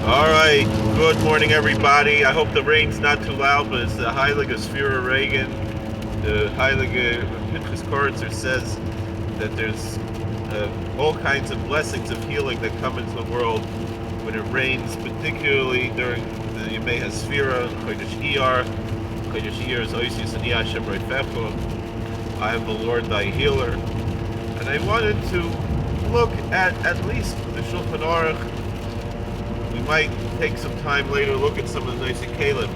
All right. Good morning, everybody. I hope the rain's not too loud, but it's the Heilige Sefirah Reagan. The Heilige Pinchas Koritzer says that there's all kinds of blessings of healing that come into the world when it rains, particularly during the Yemei HaSefirah, Chodesh Iyar. Chodesh Iyar is Oisius and Yashem Reifecho. I am the Lord thy healer. And I wanted to look at least the Shulchan Aruch. We might take some time later to look at some of the nice Kalim,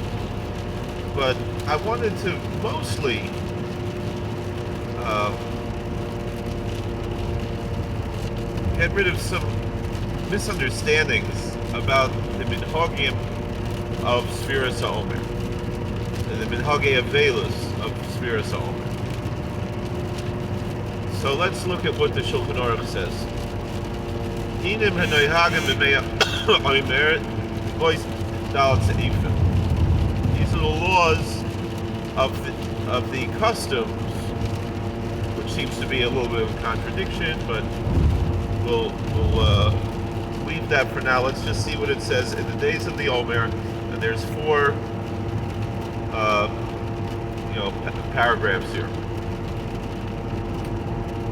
but I wanted to mostly get rid of some misunderstandings about the minhagim of Sefirah Sa'omer, and the minhagei Avelus of Sefirah Sa'omer. So let's look at what the Shulchan Aruch says. Dinim hanoihagim b'mei omer voice dalat seifim. These are the laws of the customs, which seems to be a little bit of a contradiction, but we'll leave that for now. Let's just see what it says in the days of the Omer, and there's four paragraphs here.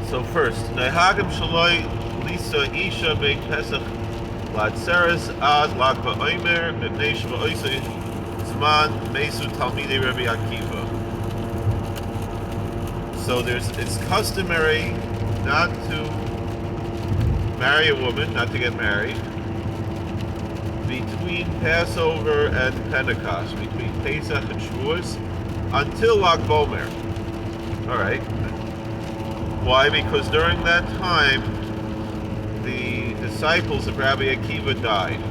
So first, Nehagim Shaloi Lisa Isha Beit Pesach Latzeres Ad Lag BaOmer Mepnei Shva'osei Zman Mesu Talmidei Rabbi Akiva. So it's customary not to marry a woman, not to get married, between Passover and Pentecost, between Pesach and Shavuos, until Lag BaOmer. All right. Why? Because during that time, the disciples of Rabbi Akiva died.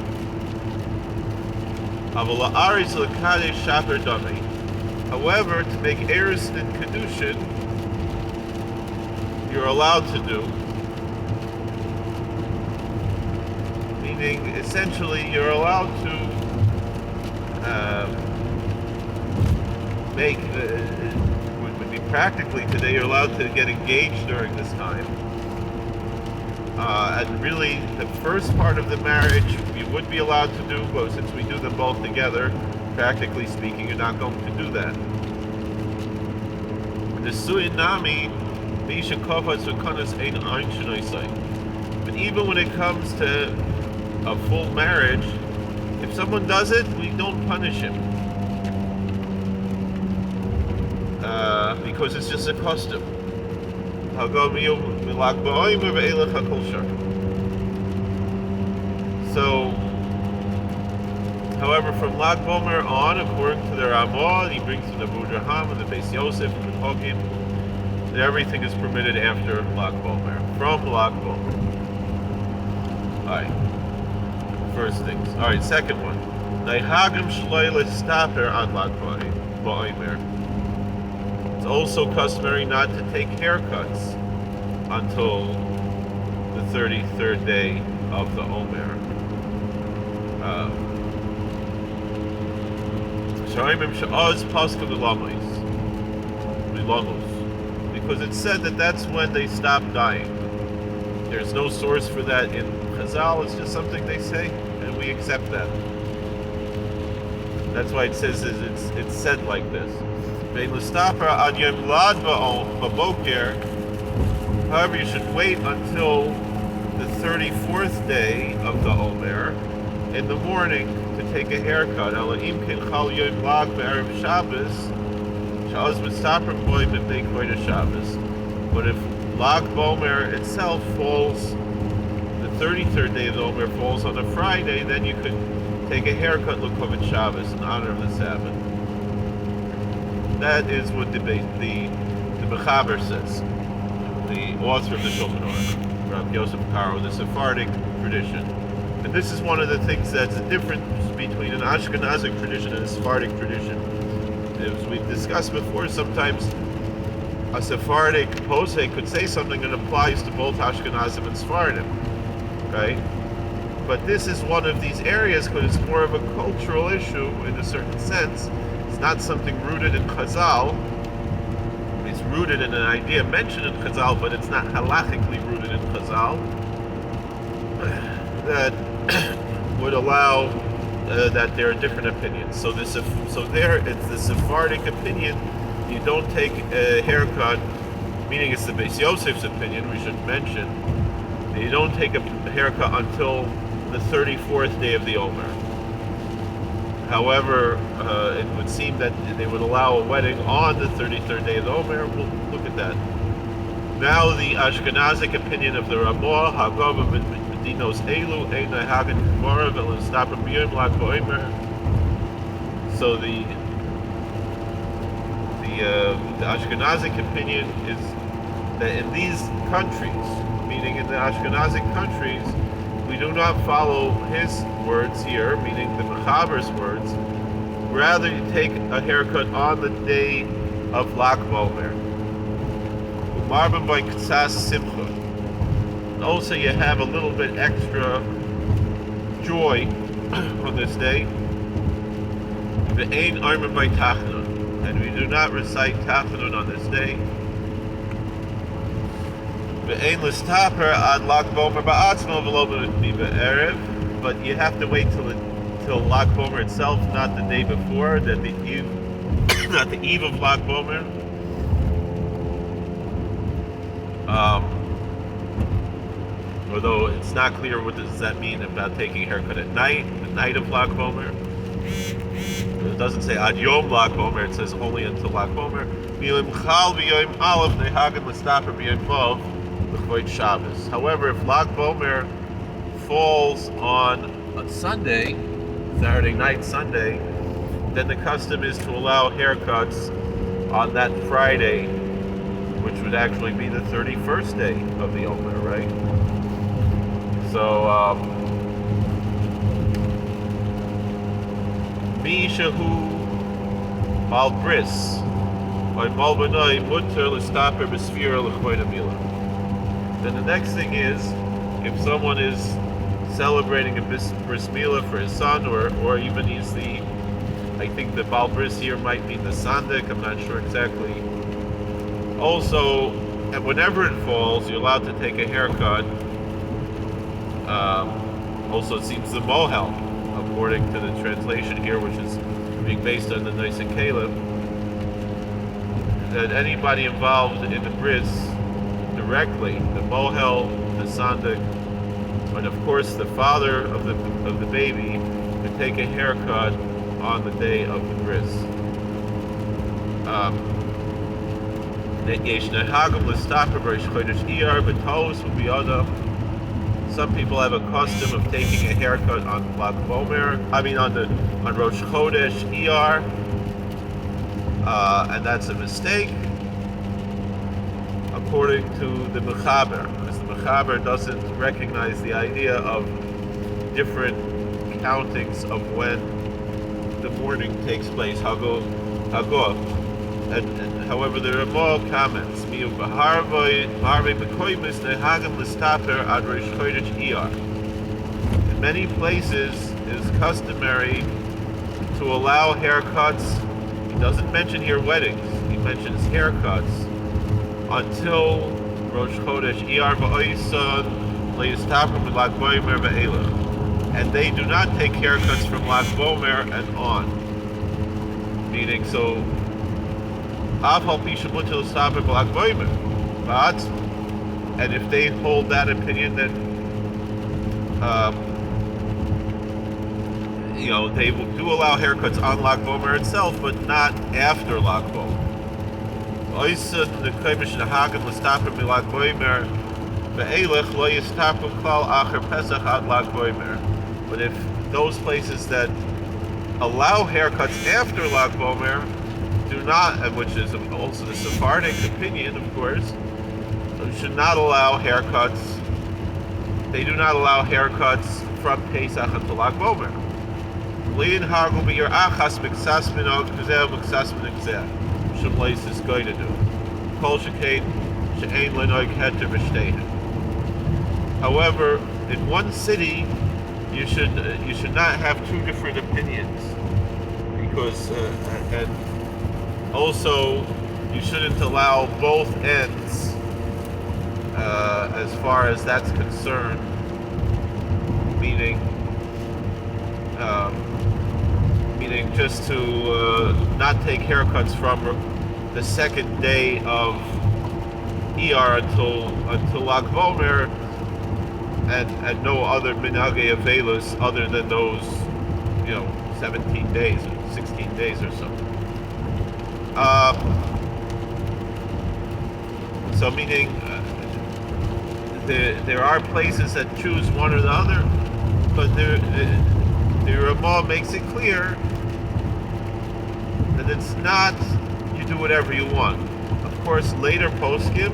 However, to make heirs in Kedushin, you're allowed to do. Meaning, essentially, you're allowed to make... Practically today, you're allowed to get engaged during this time. And really, the first part of the marriage you would be allowed to do, but since we do them both together, practically speaking, you're not going to do that. The suinami, but even when it comes to a full marriage, if someone does it, we don't punish him. Because it's just a custom. So, however, from Lag BaOmer on, according to the Ramah, he brings to the Budraham and the Beis Yosef and the Hogim, that everything is permitted after Lag BaOmer, from Lag BaOmer. Alright, first things. Alright, second one. Nehagim Shloi L'Staper Ad Lag BaOmer. It's also customary not to take haircuts until the 33rd day of the Omer. Because it said that that's when they stop dying. There's no source for that in Chazal, it's just something they say, and we accept that. That's why it says it's said like this. However, you should wait until the 34th day of the Omer in the morning to take a haircut. But if Lag BaOmer itself falls, the 33rd day of the Omer falls on a Friday, then you could take a haircut L'Kovet Shabbos in honor of the Sabbath. That is what the Mechaber says, the author of the Shulchan Aruch, Rav Yosef Karo, the Sephardic tradition. And this is one of the things that's the difference between an Ashkenazic tradition and a Sephardic tradition. As we've discussed before, sometimes a Sephardic posek could say something that applies to both Ashkenazim and Sephardim, right? But this is one of these areas because it's more of a cultural issue in a certain sense. It's not something rooted in Chazal. It's rooted in an idea mentioned in Chazal, but it's not halachically rooted in Chazal. That would allow that there are different opinions. So there it's the Sephardic opinion. You don't take a haircut, meaning it's the Beis Yosef's opinion. We should mention that you don't take a haircut until the 34th day of the Omer. However, it would seem that they would allow a wedding on the 33rd day of the Omer. We'll look at that. Now the Ashkenazic opinion of the Ramah, Hagava Medinos Elu, Eina Hagen Gemara, Velan Stapa Biyom Lag Boimer. So the Ashkenazic opinion is that in these countries, meaning in the Ashkenazic countries, we do not follow his words here, meaning the Mechaber's words. Rather, you take a haircut on the day of Lag Bomer. Umarben by Ktsas Simcha. And also, you have a little bit extra joy on this day. Ve'ein armen by Tachnun. And we do not recite Tachnun on this day. Ve'ein listaper ad Lag Bomer ba'atzmo v'lo b'erev. But you have to wait till Lag Bomer itself, not the day before, not the eve of Lag Bomer. Although it's not clear what does that mean about taking a haircut at night, the night of Lag Bomer. It doesn't say ad yom Lag Bomer, it says only until Lag Bomer. Milim chal b'yom aleph nehagen l'staper b'yom vav l'chvoid Shabbos. However, if Lag Bomer falls on a Sunday, Saturday night, Sunday, then the custom is to allow haircuts on that Friday, which would actually be the 31st day of the Omer, right? So, Mi Shehu Mal Bris, by Mal Benoi Mutter L'Staper B'Sefirah L'Chvoid Amila. Then the next thing is, if someone is celebrating a bris milah for his son, or even he's I think the Baal Bris here might mean the Sandik, I'm not sure exactly. Also, and whenever it falls, you're allowed to take a haircut. Also, it seems the Mohel, according to the translation here, which is being based on the Nois Caleb, that anybody involved in the bris directly, the Mohel, the Sandik, and of course the father of the baby, to take a haircut on the day of the bris. Some people have a custom of taking a haircut on Lag Bomer, on Rosh Chodesh Iyar, and that's a mistake, according to the Mechaber, because the Mechaber doesn't recognize the idea of different countings of when the mourning takes place. However, the Ramah comments, in many places it is customary to allow haircuts. He doesn't mention here weddings, he mentions haircuts until Rosh Chodesh Iyar v'Oisan le'yistaper b'Lag Bomer v'Elech, and they do not take haircuts from Lag Bomer and on. Meaning, so and if they hold that opinion, then they do allow haircuts on Lag Bomer itself, but not after Lag Bomer. But if those places that allow haircuts after Lag Bomer do not, which is also the Sephardic opinion, of course, should not allow haircuts. They do not allow haircuts from Pesach until Lag Bomer. Is going to do. However, in one city, you should not have two different opinions, because and also you shouldn't allow both ends as far as that's concerned. Meaning, just to not take haircuts from the second day of ER until Lag Bomer, and no other minhagei avelus other than those, 17 days or 16 days or so. So meaning there are places that choose one or the other, but the Ramah makes it clear that it's not you do whatever you want. Of course, later poskim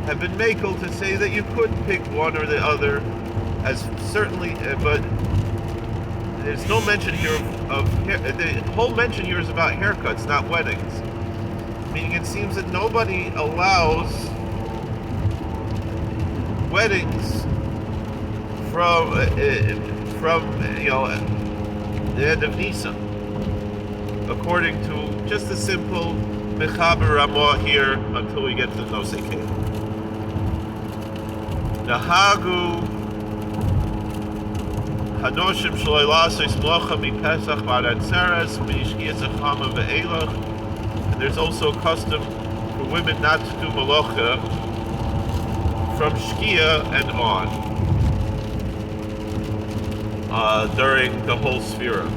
have been makel to say that you could pick one or the other, as certainly, but there's no mention here of the whole mention here is about haircuts, not weddings. Meaning, it seems that nobody allows weddings from the end of Nisan, according to just a simple mechaber Ramah here until we get to the Nosekeh. Nahagu Hanoshim Shloilasos Mocha Mipesach Baratzeres Mishkias Achama Ve'elach. And there's also a custom for women not to do Malacha from Shkia and on during the whole Sefirah.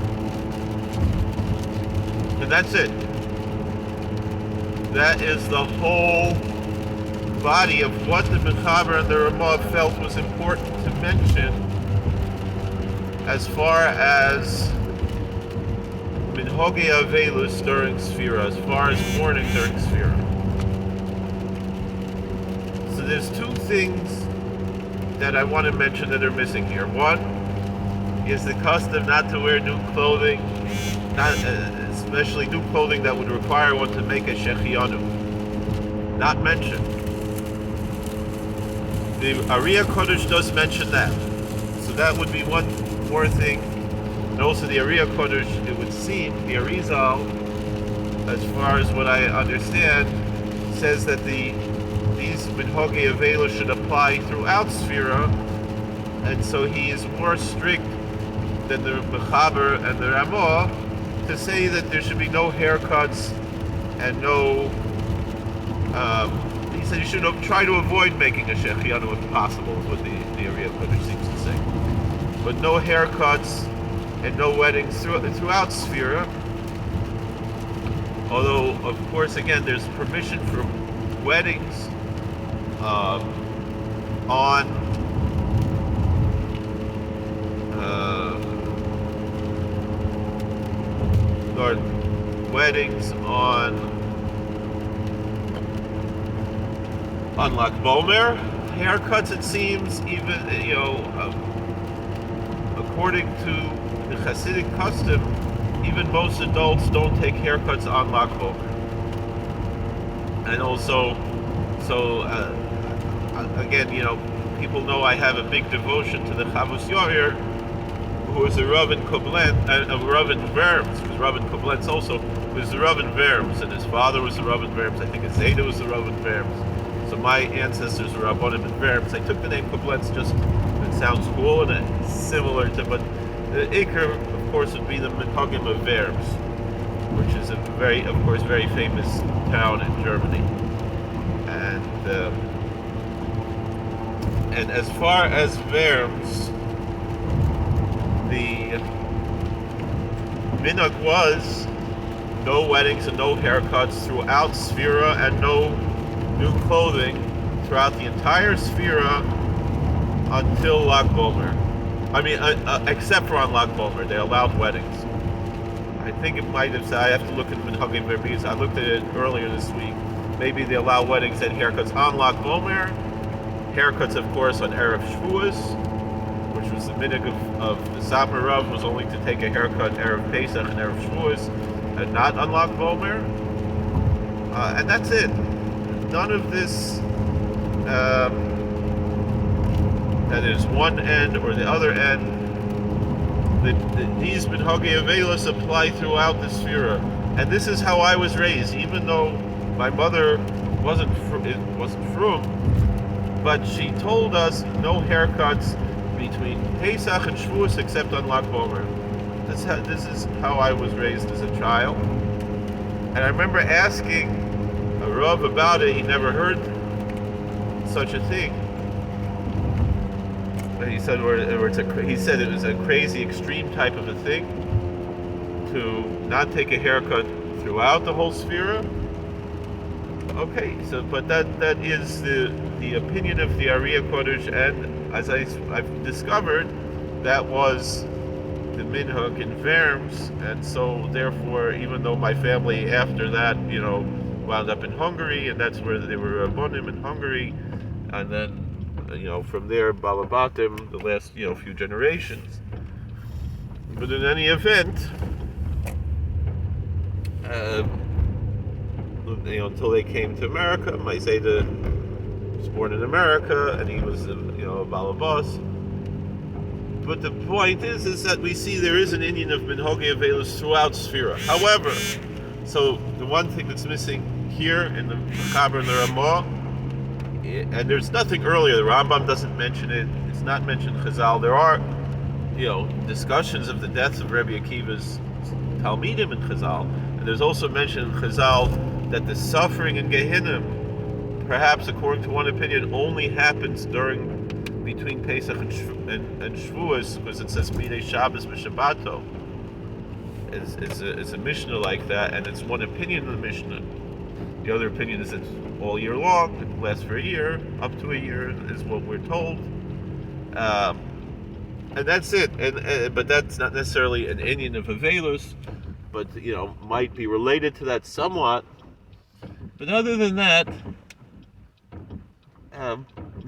And that's it. That is the whole body of what the Mechaber and the Ramah felt was important to mention as far as Minhagei Avelus during Sefirah, as far as mourning during Sefirah. So there's two things that I want to mention that are missing here. One is the custom not to wear new clothing, especially new clothing that would require one to make a shechianu. Not mentioned. The Ariya Kodesh does mention that. So that would be one more thing. And also the Ariya Kodesh, it would seem, the Arizal, as far as what I understand, says that these Minhagei Avela should apply throughout Sefirah, and so he is more strict than the Mechaber and the Ramah to say that there should be no haircuts and no. He said you should try to avoid making a shechianu if possible, is what the Ariya Kodesh seems to say. But no haircuts and no weddings throughout Sefirah. Although, of course, again, there's permission for weddings on Lag Bomer. Haircuts, it seems, even according to the Hasidic custom, even most adults don't take haircuts on Lag Bomer. And also, again, people know I have a big devotion to the Chavos Yair, who is a Rav in Koblenz, a Rav in Worms, because Rav in Koblenz also was the Rav in Worms, and his father was the Rav in Worms. I think his Zeta was the Rav in Worms. So my ancestors were Rabbanim in Worms. I took the name Koblenz just, it sounds cool and it's similar to, but the Iker, of course, would be the Menhagim of Worms, which is a very famous town in Germany. And as far as Worms, the minhag was no weddings and no haircuts throughout Sefirah, and no new clothing throughout the entire Sefirah until Lag Bomer. I mean, except for on Lag Bomer, they allowed weddings. I think it might have said, I have to look at Minhagim Verbiz. I looked at it earlier this week. Maybe they allow weddings and haircuts on Lag Bomer. Haircuts, of course, on Erev Shavuos, which was the minhag of the Satmar Rav, was only to take a haircut Erev Pesach and Erev Shavuos, and not on Lag Bomer. And that's it. None of this, that is one end or the other end. These Minhagei Avelos apply throughout the Sefirah. And this is how I was raised, even though my mother wasn't frum, but she told us no haircuts between Pesach and Shavuos except on Lag Bomer. this is how I was raised as a child. And I remember asking a Rav about it. He never heard such a thing. He said, he said it was a crazy, extreme type of a thing to not take a haircut throughout the whole Sefirah. Okay, so but that is the opinion of the Ariya Kodesh, and as I've discovered, that was the minhag in Worms, and so therefore, even though my family after that, wound up in Hungary, and that's where they were Rabbonim in Hungary, and then from there Balabatim, the last few generations. But in any event, until they came to America, my Zayda was born in America, and he was a Balabas. But the point is that we see there is an Indian of Minhagi Avelus throughout Sefirah. However, so the one thing that's missing here in the Mechaber and the Ramah, and there's nothing earlier, the Rambam doesn't mention it, it's not mentioned in Chazal. There are, discussions of the deaths of Rabbi Akiva's Talmidim in Chazal, and there's also mentioned in Chazal that the suffering in Gehinnom, perhaps according to one opinion, only happens between Pesach and Shavuos, because it says Midei Shabbos v'Shabbato. It's a Mishnah like that, and it's one opinion of the Mishnah. The other opinion is it's all year long, it lasts for a year, up to a year is what we're told. And that's it. But that's not necessarily an Indian of Avelus, but might be related to that somewhat. But other than that,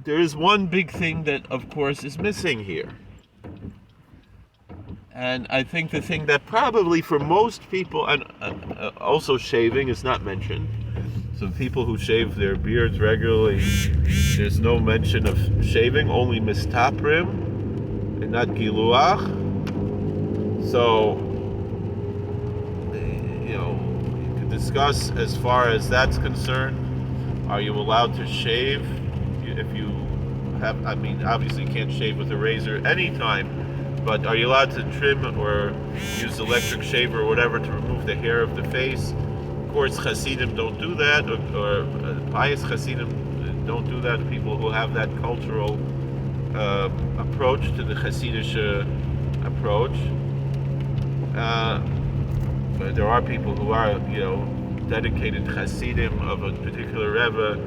there is one big thing that, of course, is missing here. And I think the thing that probably for most people, and also shaving is not mentioned. So people who shave their beards regularly, there's no mention of shaving, only mistaprim, and not giluach. So, you could discuss as far as that's concerned. Are you allowed to shave? If you have, obviously you can't shave with a razor anytime, but are you allowed to trim or use electric shaver or whatever to remove the hair of the face? Of course, Hasidim don't do that, or pious Hasidim don't do that. People who have that cultural approach to the Hasidic approach. But there are people who are, dedicated Hasidim of a particular Rebbe,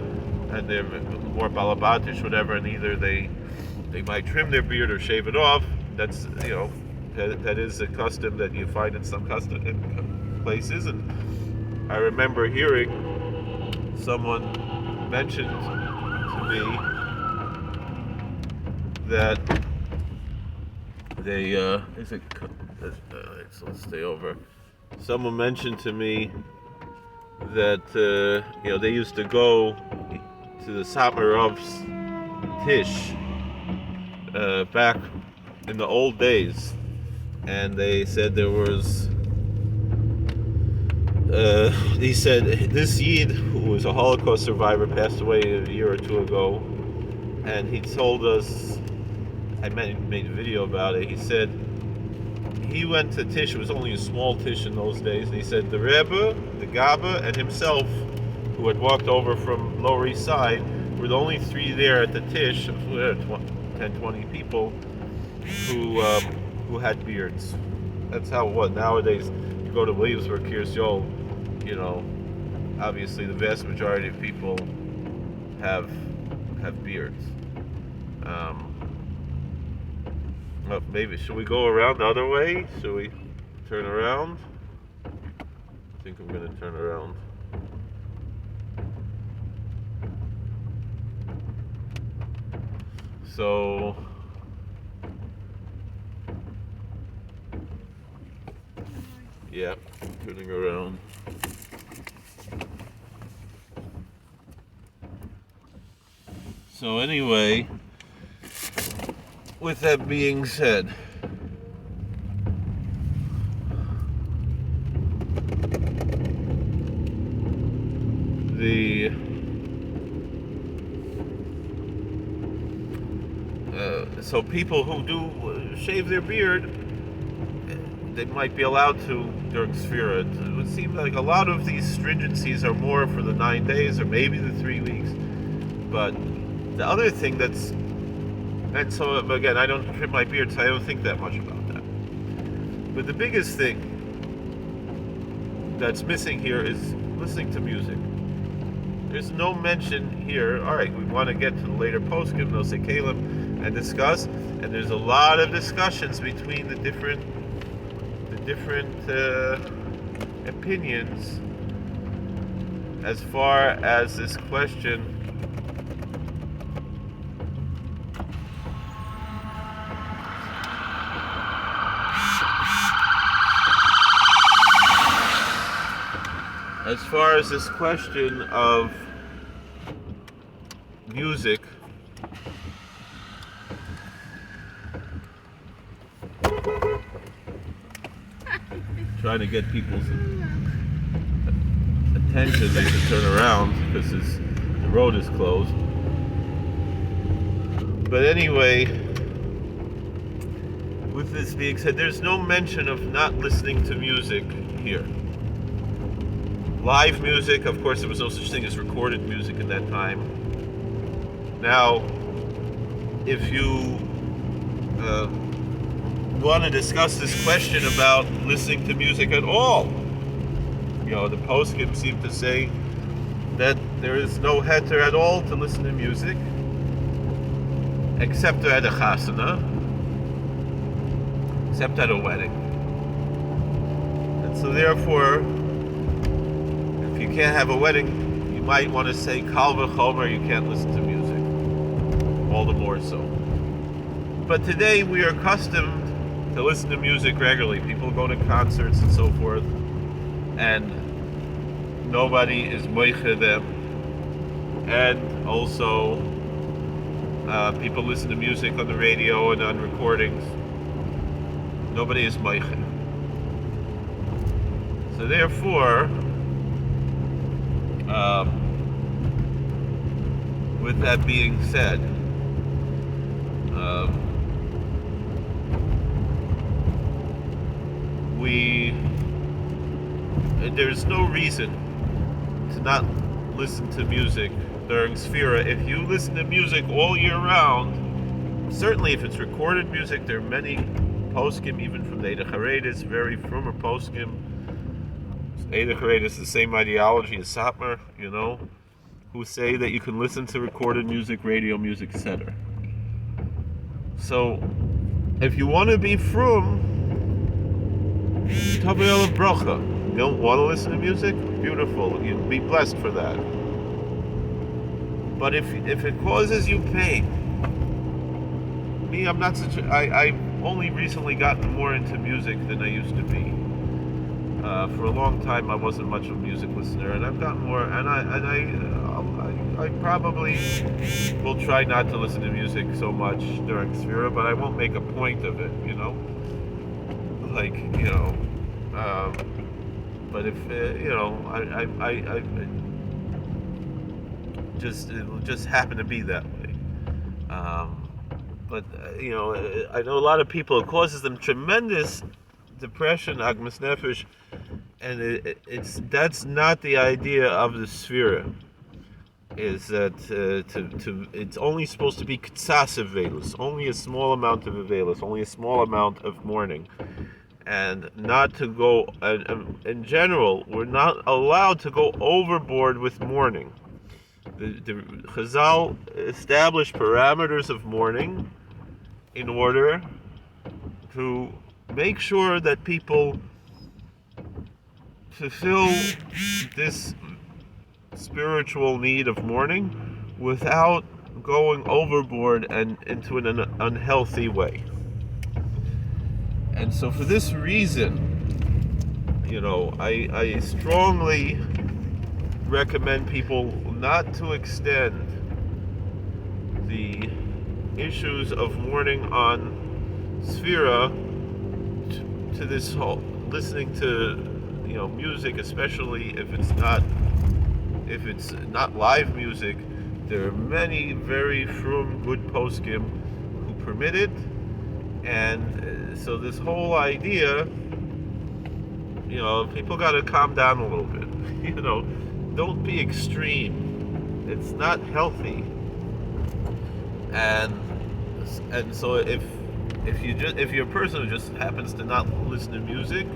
and they're more balabatish, whatever, and either they might trim their beard or shave it off. That's that is a custom that you find in some places. And I remember hearing someone mentioned to me that they let's stay over. Someone mentioned to me that they used to go to the Satmarov's Tish back in the old days, and they said there was he said this Yid, who was a Holocaust survivor, passed away a year or two ago, and he told us, I made a video about it, he said he went to Tish. It was only a small Tish in those days, and he said the Rebbe, the Gabba, and himself, who had walked over from Lower East Side, were the only three there at the Tish, 10, 20 people, who had beards. That's how it was. Nowadays, you go to Williamsburg, Kiryas Yol, obviously the vast majority of people have beards. Maybe, should we go around the other way? Should we turn around? I think I'm going to turn around. So, yeah, turning around. So anyway, with that being said, so people who do shave their beard, they might be allowed to during Sefirah. It would seem like a lot of these stringencies are more for the 9 days or maybe the 3 weeks. But the other thing that's, and so again, I don't trim my beard, so I don't think that much about that. But the biggest thing that's missing here is listening to music. There's no mention here. All right, we want to get to the later poskim, Nosei Kalim, and discuss. And there's a lot of discussions between the different opinions as far as this question of music trying to get people's attention. They can turn around because the road is closed. But anyway, with this being said, there's no mention of not listening to music here. Live music, of course, there was no such thing as recorded music in that time. Now, if you want to discuss this question about listening to music at all, the poskim seem to say that there is no heter at all to listen to music, except at a chasana, except at a wedding. And so therefore, if you can't have a wedding, you might want to say kal v'chomer, you can't listen to music, all the more so. But today we are accustomed to listen to music regularly. People go to concerts and so forth, and nobody is moiche them. And also, people listen to music on the radio and on recordings. Nobody is moiche. So therefore, with that being said, there's no reason to not listen to music during Sefirah. If you listen to music all year round, certainly if it's recorded music, there are many poskim, even from the Eidei Chareidis, very frumer poskim. Eidei Chareidis is the same ideology as Satmar, who say that you can listen to recorded music, radio music, etc. So, if you want to be frum, Tabayel of Bracha. You don't want to listen to music? Beautiful. You'd be blessed for that. But if it causes you pain, me, I'm not such I've only recently gotten more into music than I used to be. For a long time, I wasn't much of a music listener, and I've gotten more. And I probably will try not to listen to music so much during Sefirah, but I won't make a point of it, but if I it'll just happen to be that way. But I know a lot of people. It causes them tremendous depression, agmas nefesh, and that's not the idea of the Sefirah. Is that it's only supposed to be ktsas aveilus, only a small amount of aveilus, only a small amount of mourning, and not to go. In general, we're not allowed to go overboard with mourning. The Chazal established parameters of mourning in order to make sure that people fulfill this spiritual need of mourning without going overboard and into an unhealthy way. And so for this reason, I strongly recommend people not to extend the issues of mourning on Sefirah to this whole listening to music, especially if it's not live music. There are many very frum good poskim who permit it, and so this whole idea people got to calm down a little bit. Don't be extreme. It's not healthy. And so if you're a person who just happens to not listen to music,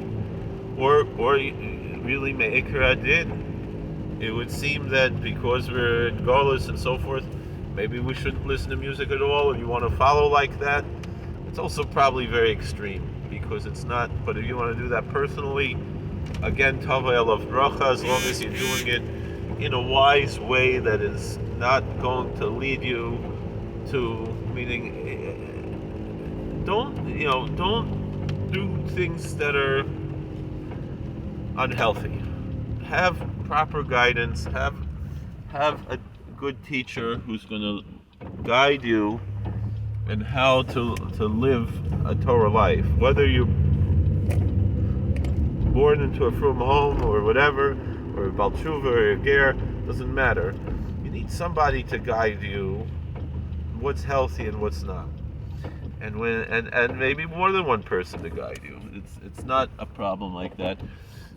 or really me'ikar adin, it would seem that because we're in Golos and so forth, maybe we shouldn't listen to music at all, and you want to follow like that. It's also probably very extreme, because it's not. But if you want to do that personally, again, Tavai Alav Bracha, as long as you're doing it in a wise way that is not going to lead you to, meaning, don't do things that are unhealthy. Have proper guidance. Have a good teacher who's going to guide you in how to live a Torah life. Whether you're born into a frum home or whatever, or a Baal Tshuva or a Ger, doesn't matter. You need somebody to guide you what's healthy and what's not. And maybe more than one person to guide you. It's not a problem like that.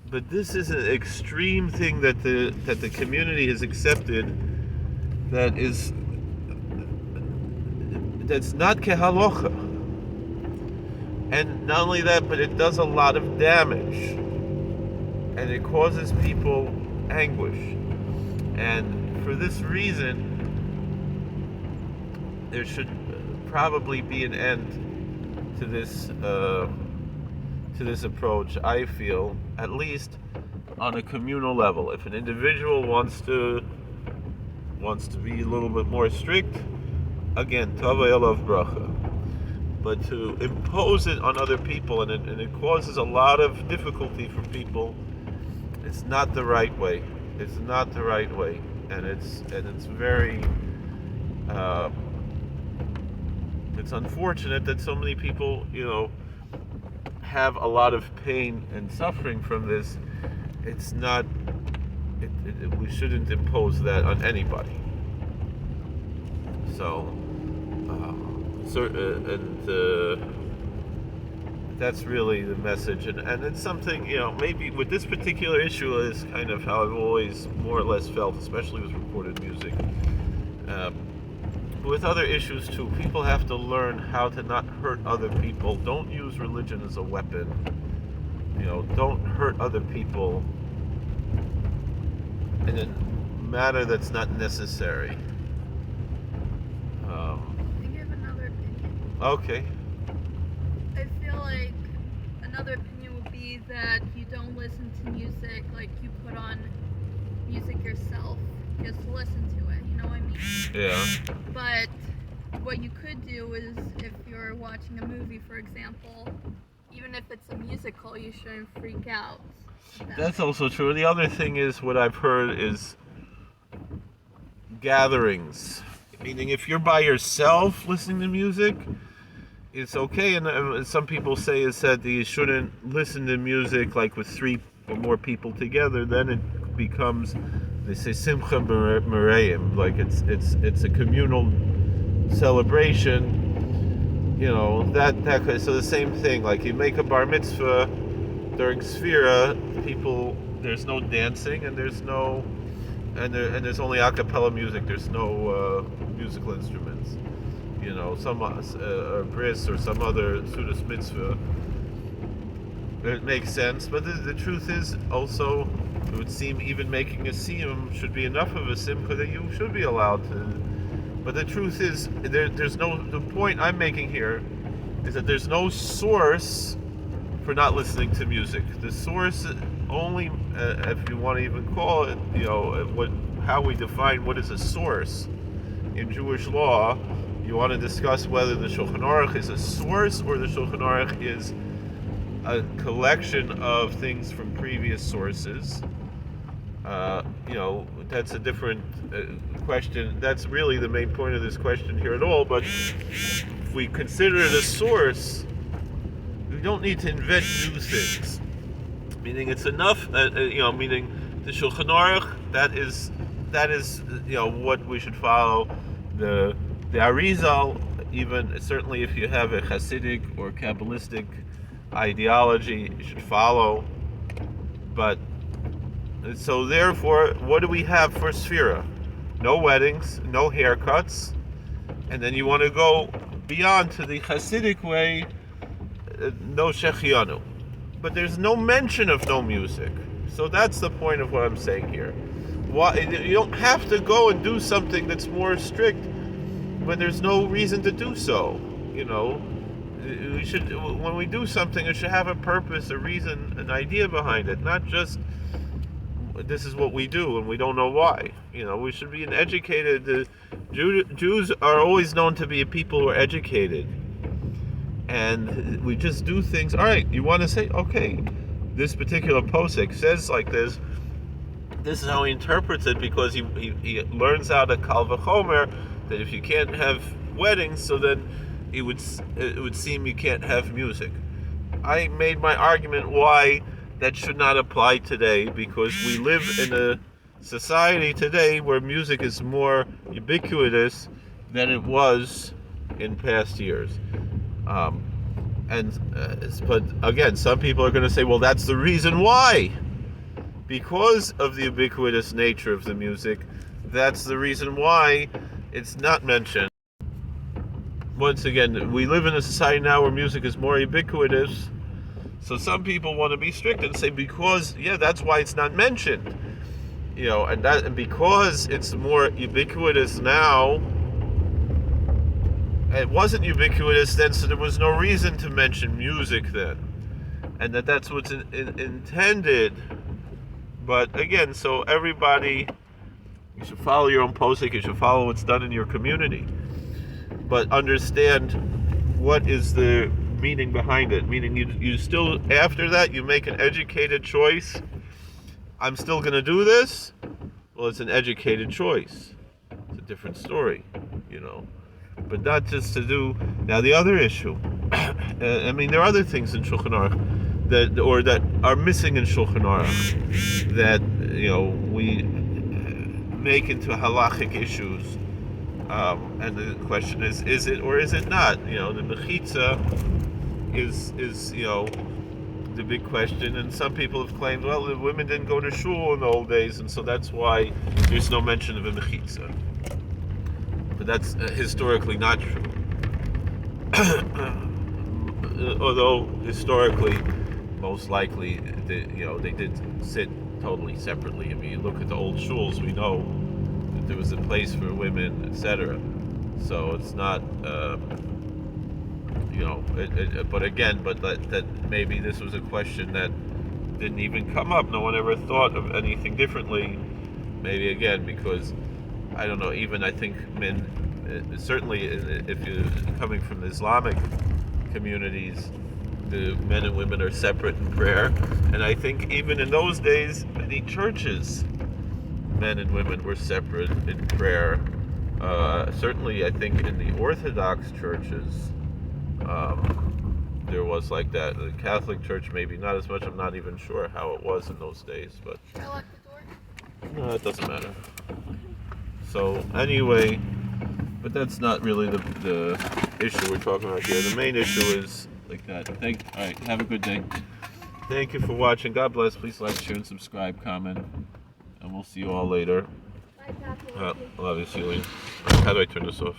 But this is an extreme thing that the community has accepted, that's not kehalocha. And not only that, but it does a lot of damage. And it causes people anguish. And for this reason, there should probably be an end to this approach, I feel, at least on a communal level. If an individual wants to be a little bit more strict, again, Tavai Alav Bracha. But to impose it on other people, and it causes a lot of difficulty for people, it's not the right way. It's not the right way, and it's very it's unfortunate that so many people, have a lot of pain and suffering from this. It's not. We shouldn't impose that on anybody. So, that's really the message, and it's something, maybe with this particular issue is kind of how I've always more or less felt, especially with recorded music. With other issues too, people have to learn how to not hurt other people. Don't use religion as a weapon. Don't hurt other people in a manner that's not necessary. I think I have another opinion. Okay. I feel like another opinion would be that you don't listen to music like you put on music yourself. Just listen to it, you know what I mean? Yeah. But what you could do is, if you're watching a movie, for example, even if it's a musical, you shouldn't freak out. That's also true. The other thing is, what I've heard is gatherings. Meaning, if you're by yourself listening to music, it's okay. And some people say it's said that you shouldn't listen to music like with 3 or more people together. Then it becomes, they say, simcha mereim, like it's a communal celebration. That so the same thing. Like you make a bar mitzvah during Sefirah, people, there's no dancing and there's no there's only a cappella music. There's no musical instruments. Some bris or some other sudas mitzvah. It makes sense, but the truth is also, it would seem even making a siyum should be enough of a simcha that you should be allowed to. But the truth is, there's no. The point I'm making here is that there's no source for not listening to music. The source only, if you want to even call it, how we define what is a source in Jewish law. You want to discuss whether the Shulchan Aruch is a source or the Shulchan Aruch is a collection of things from previous sources. That's a different question. That's really the main point of this question here at all. But if we consider it a source, we don't need to invent new things. Meaning, it's enough. Meaning the Shulchan Aruch. That is what we should follow. The Arizal, even certainly if you have a Hasidic or Kabbalistic ideology, you should follow But so therefore, what do we have for Sefirah? No weddings, no haircuts, and then you want to go beyond to the Hasidic way, no shechianu. But there's no mention of no music. So that's the point of what I'm saying here. Why you don't have to go and do something that's more strict when there's no reason to do so. You know, we should, when we do something, it should have a purpose, a reason, an idea behind it, not just this is what we do and we don't know why. You know, we should be an educated. Jews are always known to be a people who are educated, and we just do things. All right, you want to say, okay, this particular posek says like this. This is how he interprets it, because he learns out of Kal V'chomer that if you can't have weddings, so then it would seem you can't have music. I made my argument why that should not apply today, because we live in a society today where music is more ubiquitous than it was in past years. But again, some people are going to say, well, that's the reason why. Because of the ubiquitous nature of the music, that's the reason why it's not mentioned. Once again, we live in a society now where music is more ubiquitous, so some people want to be strict and say, because, yeah, that's why it's not mentioned. You know, and because it's more ubiquitous now, it wasn't ubiquitous then, so there was no reason to mention music then. And that's what's intended. But again, so everybody, you should follow your own posik, you should follow what's done in your community. But understand what is the meaning behind it. Meaning you still, after that, you make an educated choice. I'm still going to do this. Well, it's an educated choice. It's a different story, you know. But not just to do. Now, the other issue, I mean, there are other things in Shulchan Aruch that are missing in Shulchan Aruch that, you know, we make into halachic issues. And the question is it or is it not? You know, the mechitza is you know, the big question, and some people have claimed, well, the women didn't go to shul in the old days, and so that's why there's no mention of a mechitza. But that's historically not true. Although historically, most likely, they did sit totally separately. I mean, you look at the old shuls, we know that there was a place for women, etc. So it's not, you know. But again, that maybe this was a question that didn't even come up. No one ever thought of anything differently. Maybe again because I don't know. Even I think men, certainly if you're coming from the Islamic communities, the men and women are separate in prayer, and I think even in those days, many churches, men and women were separate in prayer. Certainly, I think in the Orthodox churches, there was like that. The Catholic Church, maybe not as much. I'm not even sure how it was in those days, but Can I lock the door? no, it doesn't matter. So anyway, but that's not really the issue we're talking about here. The main issue is like that. All right, have a good day. Thank you for watching. God bless. Please like, share, and subscribe, comment, and we'll see you all later. Bye, Pappy. Love you, Celine. How do I turn this off?